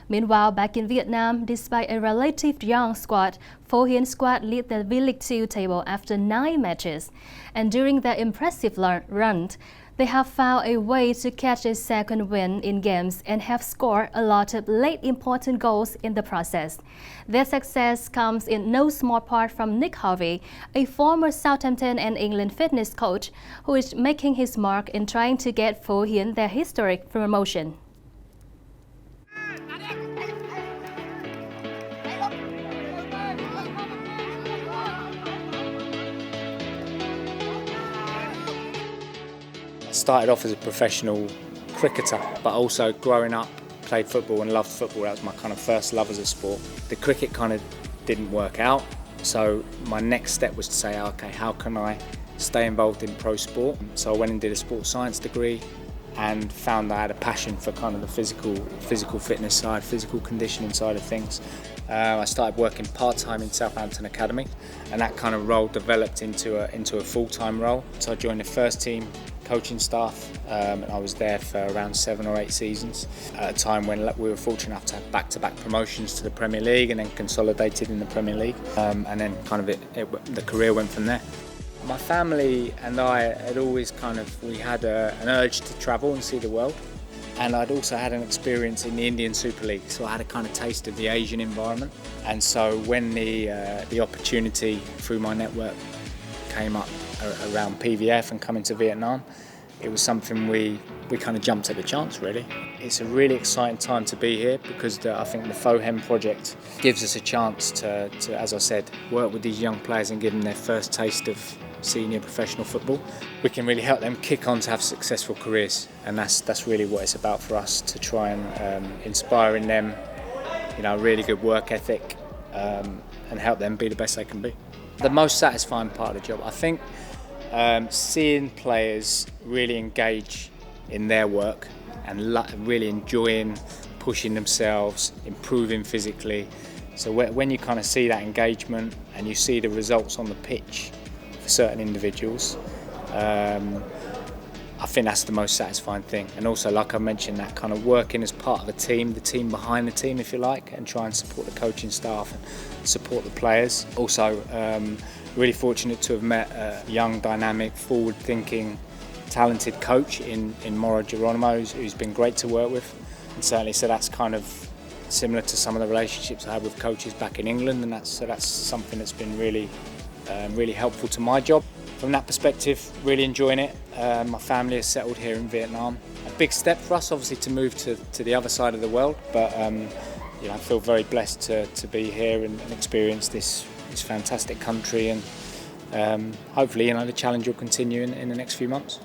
Meanwhile, back in Vietnam, despite a relatively young squad, Hien squad lead the V-League 2 table after 9 matches. And during their impressive run, they have found a way to catch a second win in games and have scored a lot of late important goals in the process. Their success comes in no small part from Harvey, a former Southampton and England fitness coach who is making his mark in trying to get Hien their historic promotion. Started off as a professional cricketer, but also growing up, played football and loved football. That was my kind of first love as a sport. The cricket kind of didn't work out, so my next step was to say, okay, how can I stay involved in pro sport? So I went and did a sports science degree and found I had a passion for kind of the physical fitness side, physical conditioning side of things. I started working part-time in Southampton Academy, and that kind of role developed into a full-time role. So I joined the first team coaching staff, and I was there for around 7 or 8 seasons at a time when we were fortunate enough to have back-to-back promotions to the Premier League and then consolidated in the Premier League, and then kind of the career went from there. My family and I had always we had an urge to travel and see the world, and I'd also had an experience in the Indian Super League, so I had a kind of taste of the Asian environment. And so when the opportunity through my network came up around PVF and coming to Vietnam, it was something we kind of jumped at the chance, really. It's a really exciting time to be here because I think the Hien project gives us a chance to, as I said, work with these young players and give them their first taste of senior professional football. We can really help them kick on to have successful careers, and that's really what it's about for us, to try and inspire in them, really good work ethic, and help them be the best they can be. The most satisfying part of the job, I think, seeing players really engage in their work and really enjoying pushing themselves, improving physically. So when you kind of see that engagement and you see the results on the pitch for certain individuals, I think that's the most satisfying thing. And also, like I mentioned, that kind of working as part of the team behind the team, if you like, and try and support the coaching staff and support the players. Also, really fortunate to have met a young, dynamic, forward-thinking, talented coach in Mauro Geronimo, who's been great to work with. And certainly, so that's kind of similar to some of the relationships I had with coaches back in England, and that's something that's been really helpful to my job. From that perspective, really enjoying it. My family is settled here in Vietnam. A big step for us, obviously, to move to the other side of the world, but I feel very blessed to be here and experience this fantastic country, and hopefully the challenge will continue in the next few months.